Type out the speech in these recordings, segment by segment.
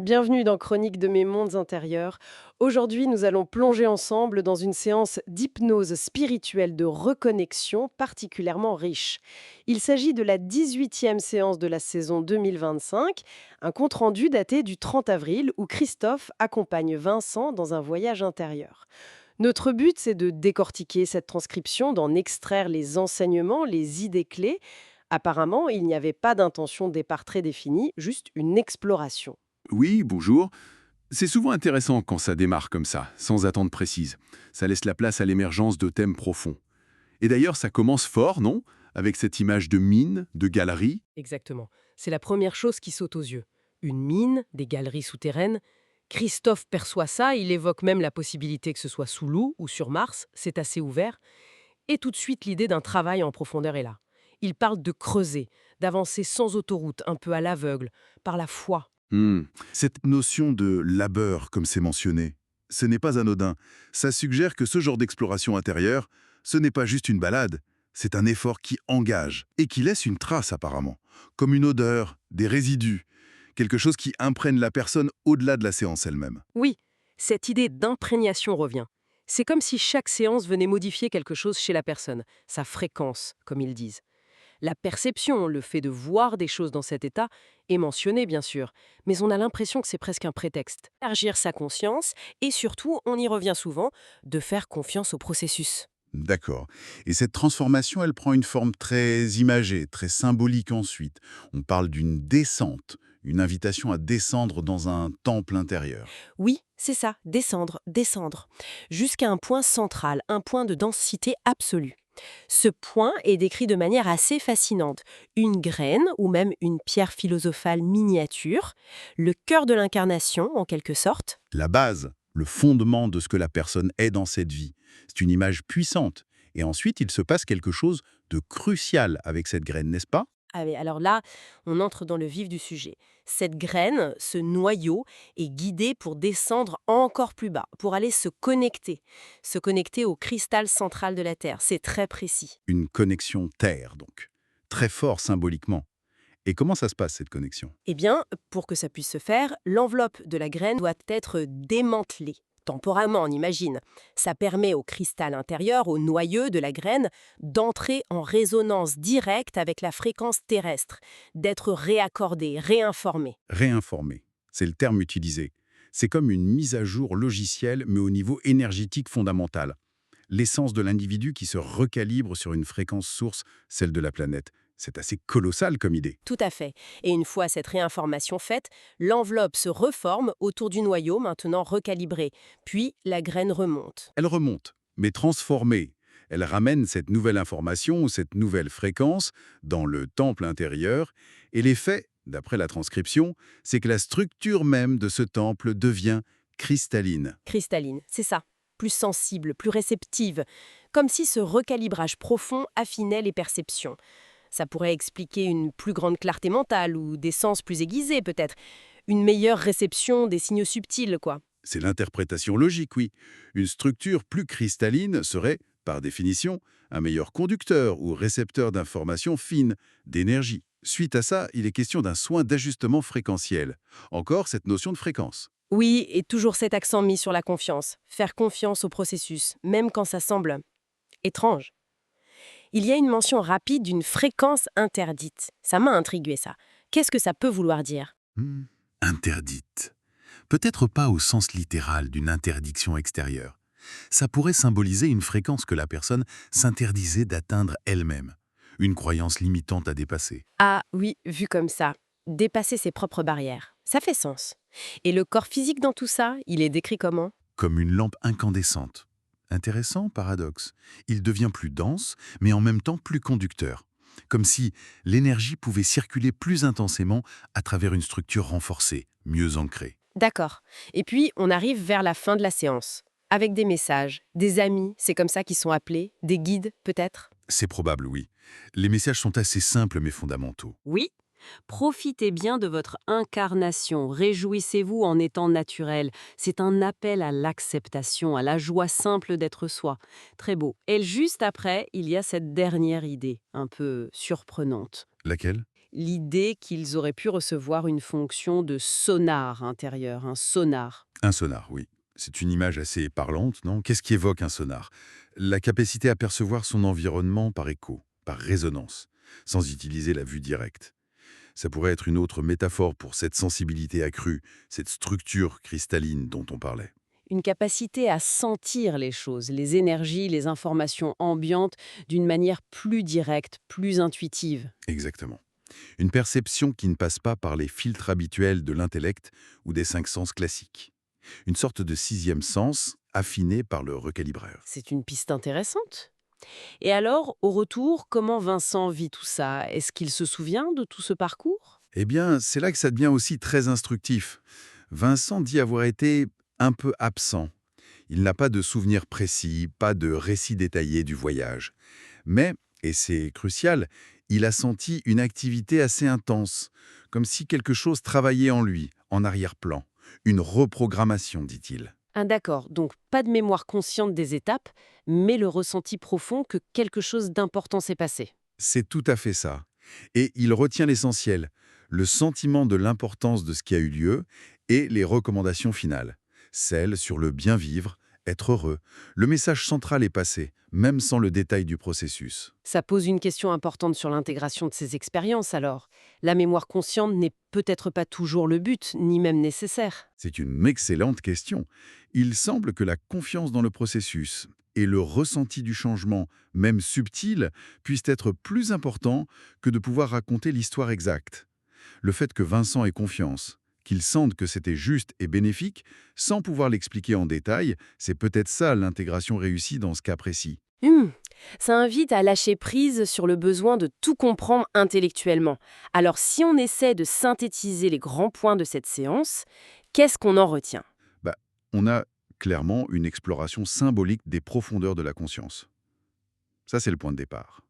Bienvenue dans Chronique de mes mondes intérieurs. Aujourd'hui, nous allons plonger ensemble dans une séance d'hypnose spirituelle de reconnexion particulièrement riche. Il s'agit de la 18e séance de la saison 2025, un compte-rendu daté du 30 avril où Christophe accompagne Vincent dans un voyage intérieur. Notre but, c'est de décortiquer cette transcription, d'en extraire les enseignements, les idées clés. Apparemment, il n'y avait pas d'intention de départ très définie, juste une exploration. Oui, bonjour. C'est souvent intéressant quand ça démarre comme ça, sans attente précise. Ça laisse la place à l'émergence de thèmes profonds. Et d'ailleurs, ça commence fort, non? Avec cette image de mine, de galerie. Exactement. C'est la première chose qui saute aux yeux. Une mine, des galeries souterraines. Christophe perçoit ça, il évoque même la possibilité que ce soit sous l'eau ou sur Mars, c'est assez ouvert. Et tout de suite, l'idée d'un travail en profondeur est là. Il parle de creuser, d'avancer sans autoroute, un peu à l'aveugle, par la foi. Hmm. Cette notion de labeur, comme c'est mentionné, ce n'est pas anodin. Ça suggère que ce genre d'exploration intérieure, ce n'est pas juste une balade, c'est un effort qui engage et qui laisse une trace apparemment, comme une odeur, des résidus, quelque chose qui imprègne la personne au-delà de la séance elle-même. Oui, cette idée d'imprégnation revient. C'est comme si chaque séance venait modifier quelque chose chez la personne, sa fréquence, comme ils disent. La perception, le fait de voir des choses dans cet état, est mentionné bien sûr, mais on a l'impression que c'est presque un prétexte. Élargir sa conscience et surtout, on y revient souvent, de faire confiance au processus. D'accord. Et cette transformation, elle prend une forme très imagée, très symbolique ensuite. On parle d'une descente, une invitation à descendre dans un temple intérieur. Oui, c'est ça, descendre, descendre, jusqu'à un point central, un point de densité absolue. Ce point est décrit de manière assez fascinante. Une graine, ou même une pierre philosophale miniature, le cœur de l'incarnation en quelque sorte. La base, le fondement de ce que la personne est dans cette vie. C'est une image puissante. Et ensuite, il se passe quelque chose de crucial avec cette graine, n'est-ce pas? Ah oui, alors là, on entre dans le vif du sujet. Cette graine, ce noyau, est guidé pour descendre encore plus bas, pour aller se connecter au cristal central de la Terre. C'est très précis. Une connexion terre, donc. Très fort symboliquement. Et comment ça se passe, cette connexion? Eh bien, pour que ça puisse se faire, l'enveloppe de la graine doit être démantelée. Temporairement, on imagine. Ça permet au cristal intérieur, au noyau de la graine, d'entrer en résonance directe avec la fréquence terrestre, d'être réaccordé, réinformé. Réinformer. C'est le terme utilisé. C'est comme une mise à jour logicielle, mais au niveau énergétique fondamental. L'essence de l'individu qui se recalibre sur une fréquence source, celle de la planète. C'est assez colossal comme idée. Tout à fait. Et une fois cette réinformation faite, l'enveloppe se reforme autour du noyau maintenant recalibré. Puis la graine remonte. Elle remonte, mais transformée. Elle ramène cette nouvelle information, cette nouvelle fréquence, dans le temple intérieur. Et l'effet, d'après la transcription, c'est que la structure même de ce temple devient cristalline. Cristalline, c'est ça. Plus sensible, plus réceptive. Comme si ce recalibrage profond affinait les perceptions. Ça pourrait expliquer une plus grande clarté mentale ou des sens plus aiguisés peut-être. Une meilleure réception des signaux subtils, quoi. C'est l'interprétation logique, oui. Une structure plus cristalline serait, par définition, un meilleur conducteur ou récepteur d'informations fines, d'énergie. Suite à ça, il est question d'un soin d'ajustement fréquentiel. Encore cette notion de fréquence. Oui, et toujours cet accent mis sur la confiance. Faire confiance au processus, même quand ça semble étrange. Il y a une mention rapide d'une fréquence interdite. Ça m'a intrigué ça. Qu'est-ce que ça peut vouloir dire? Hmm. Interdite. Peut-être pas au sens littéral d'une interdiction extérieure. Ça pourrait symboliser une fréquence que la personne s'interdisait d'atteindre elle-même. Une croyance limitante à dépasser. Ah oui, vu comme ça. Dépasser ses propres barrières. Ça fait sens. Et le corps physique dans tout ça, il est décrit comment? Comme une lampe incandescente. Intéressant paradoxe. Il devient plus dense, mais en même temps plus conducteur. Comme si l'énergie pouvait circuler plus intensément à travers une structure renforcée, mieux ancrée. D'accord. Et puis, on arrive vers la fin de la séance. Avec des messages, des amis, c'est comme ça qu'ils sont appelés, des guides peut-être? C'est probable, oui. Les messages sont assez simples mais fondamentaux. Oui, profitez bien de votre incarnation, réjouissez-vous en étant naturel. C'est un appel à l'acceptation, à la joie simple d'être soi. Très beau. Et juste après, il y a cette dernière idée, un peu surprenante. Laquelle? L'idée qu'ils auraient pu recevoir une fonction de sonar intérieur, un sonar. Un sonar, oui. C'est une image assez parlante, non? Qu'est-ce qui évoque un sonar? La capacité à percevoir son environnement par écho, par résonance, sans utiliser la vue directe. Ça pourrait être une autre métaphore pour cette sensibilité accrue, cette structure cristalline dont on parlait. Une capacité à sentir les choses, les énergies, les informations ambiantes d'une manière plus directe, plus intuitive. Exactement. Une perception qui ne passe pas par les filtres habituels de l'intellect ou des 5 sens classiques. Une sorte de 6e sens affiné par le recalibreur. C'est une piste intéressante. Et alors, au retour, comment Vincent vit tout ça? Est-ce qu'il se souvient de tout ce parcours? Eh bien, c'est là que ça devient aussi très instructif. Vincent dit avoir été un peu absent. Il n'a pas de souvenir précis, pas de récit détaillé du voyage. Mais, et c'est crucial, il a senti une activité assez intense, comme si quelque chose travaillait en lui, en arrière-plan. Une reprogrammation, dit-il. Ah d'accord, donc pas de mémoire consciente des étapes, mais le ressenti profond que quelque chose d'important s'est passé. C'est tout à fait ça. Et il retient l'essentiel, le sentiment de l'importance de ce qui a eu lieu et les recommandations finales. Celles sur le bien vivre, être heureux. Le message central est passé, même sans le détail du processus. Ça pose une question importante sur l'intégration de ces expériences alors. La mémoire consciente n'est peut-être pas toujours le but, ni même nécessaire. C'est une excellente question. Il semble que la confiance dans le processus et le ressenti du changement, même subtil, puissent être plus importants que de pouvoir raconter l'histoire exacte. Le fait que Vincent ait confiance, qu'il sente que c'était juste et bénéfique, sans pouvoir l'expliquer en détail, c'est peut-être ça l'intégration réussie dans ce cas précis. Ça invite à lâcher prise sur le besoin de tout comprendre intellectuellement. Alors si on essaie de synthétiser les grands points de cette séance, qu'est-ce qu'on en retient? On a clairement une exploration symbolique des profondeurs de la conscience. Ça, c'est le point de départ.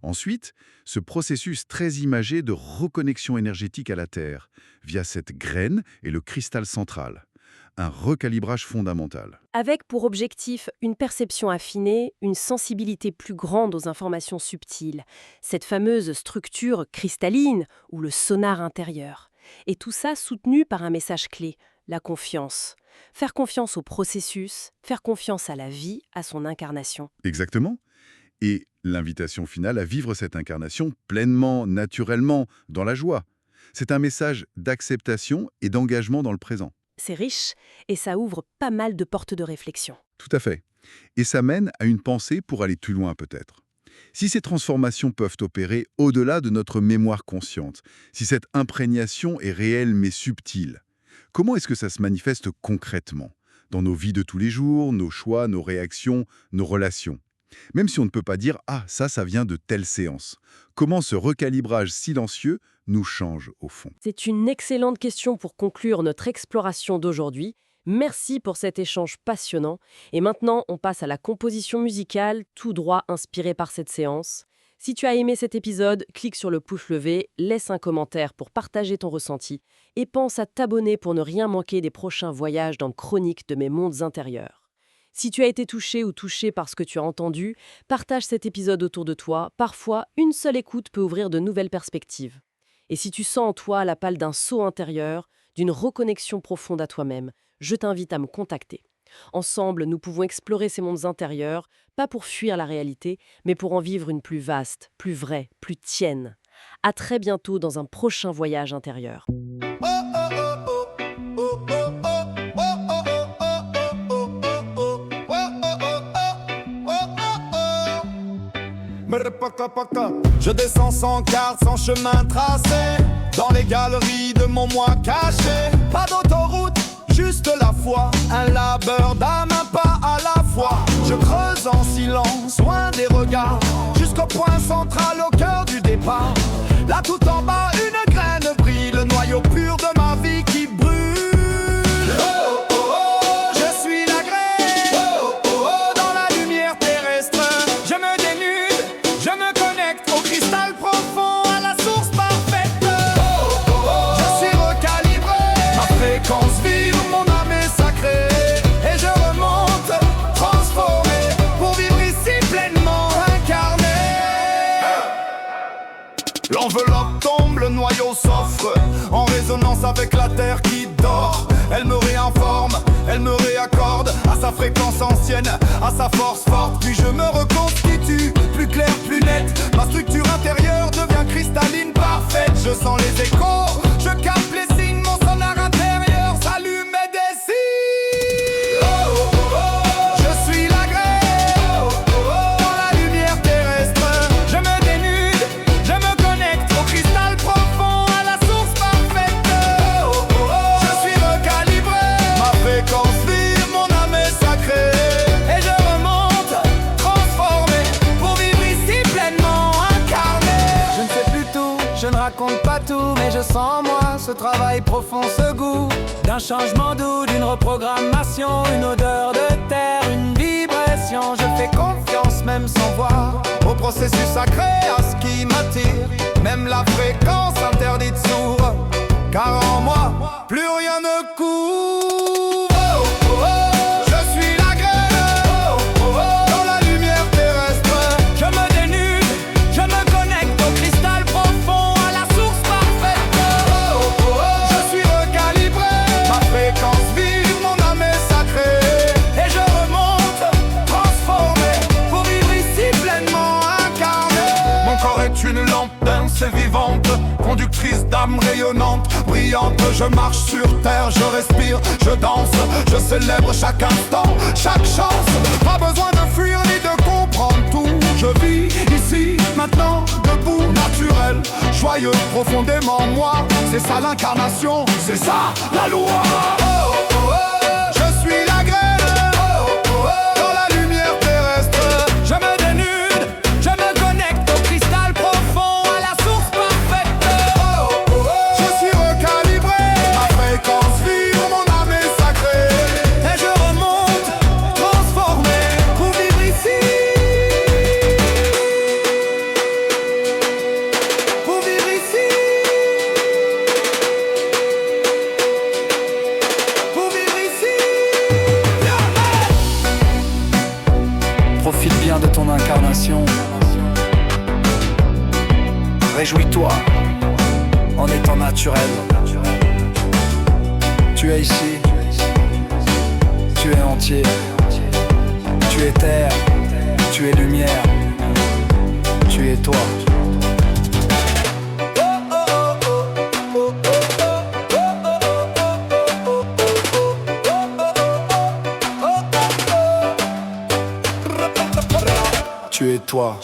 Ensuite, ce processus très imagé de reconnexion énergétique à la Terre, via cette graine et le cristal central. Un recalibrage fondamental. Avec pour objectif une perception affinée, une sensibilité plus grande aux informations subtiles, cette fameuse structure cristalline ou le sonar intérieur. Et tout ça soutenu par un message clé, la confiance. Faire confiance au processus, faire confiance à la vie, à son incarnation. Exactement. Et l'invitation finale à vivre cette incarnation pleinement, naturellement, dans la joie. C'est un message d'acceptation et d'engagement dans le présent. C'est riche et ça ouvre pas mal de portes de réflexion. Tout à fait. Et ça mène à une pensée pour aller plus loin peut-être. Si ces transformations peuvent opérer au-delà de notre mémoire consciente, si cette imprégnation est réelle mais subtile, comment est-ce que ça se manifeste concrètement dans nos vies de tous les jours, nos choix, nos réactions, nos relations? Même si on ne peut pas dire « Ah, ça vient de telle séance ». Comment ce recalibrage silencieux nous change au fond? C'est une excellente question pour conclure notre exploration d'aujourd'hui. Merci pour cet échange passionnant. Et maintenant, on passe à la composition musicale, tout droit inspirée par cette séance. Si tu as aimé cet épisode, clique sur le pouce levé, laisse un commentaire pour partager ton ressenti et pense à t'abonner pour ne rien manquer des prochains voyages dans Chroniques de mes mondes intérieurs. Si tu as été touché ou touché par ce que tu as entendu, partage cet épisode autour de toi. Parfois, une seule écoute peut ouvrir de nouvelles perspectives. Et si tu sens en toi l'appel d'un saut intérieur, d'une reconnexion profonde à toi-même, je t'invite à me contacter. Ensemble, nous pouvons explorer ces mondes intérieurs, pas pour fuir la réalité, mais pour en vivre une plus vaste, plus vraie, plus tienne. À très bientôt dans un prochain voyage intérieur. Je descends sans carte, sans chemin tracé, dans les galeries de mon moi caché. Pas d'autoroute, juste la foi, un labeur d'âme, un pas à la fois. Je creuse en silence, loin des regards, jusqu'au point central, au cœur du départ. Là tout en bas, une graine brille, le noyau pur de ma vie qui brûle. Oh, oh, oh, je suis la graine. Oh, oh, oh, dans la lumière terrestre, je me dénude, je me connecte au cristal profond, à la source parfaite. Oh, oh, oh, je suis recalibré, ma fréquence vibre, mon âme est sacrée. Et je remonte, transformé, pour vivre ici pleinement incarné. L'enveloppe tombe, le noyau s'offre en résonance avec la terre qui dort. Elle me réinforme, elle me réaccorde à sa fréquence ancienne, à sa force forte. Puis je me reconstitue, plus clair, plus net. Ma structure intérieure devient cristalline, parfaite. Je sens les échos, je capte les signes. Mon sonar intérieur s'allume et décide. Je suis la graine dans la lumière terrestre. Je me dénude, je me connecte au cristal profond, à la source parfaite. Je suis recalibré, ma fréquence vive, mon âme est sacrée. Et je remonte, transformé, pour vivre ici pleinement incarné. Je ne fais plus tout, je ne raconte pas tout, mais je sens en moi ce travail profond, ce goût d'un changement doux, d'une reprogrammation, une odeur de terre, une vibration. Je fais confiance même sans voir au processus sacré, à ce qui m'attire. Même la fréquence interdite sourd, car en moi plus rien ne couvre. Je suis la graine dans la lumière terrestre. Je me dénude, je me connecte au cristal profond, à la source parfaite. Je suis recalibré, ma fréquence vive, mon âme est sacrée. Et je remonte, transformé, pour vivre ici pleinement incarné. Mon corps est une lampe dense et vivante, conductrice d'âme rayonnante, brillante. Je marche sur terre, je respire, je danse, je célèbre chaque instant, chaque chance. Pas besoin de fuir ni de comprendre tout. Je vis ici, maintenant, debout, naturel, joyeux, profondément moi. C'est ça l'incarnation, c'est ça la loi. Je suis la graine dans la lumière terrestre. Je me dénude, je me connecte au cristal profond, à la source parfaite. Je suis recalibré, ma fréquence vive, mon âme est sacrée. Et je remonte, transformé, pour vivre ici. Pour vivre ici. Pour vivre ici. Profite bien de ton incarnation. Réjouis-toi en étant naturel. Tu es ici, tu es entier, tu es terre, tu es lumière, tu es toi. Tu es toi.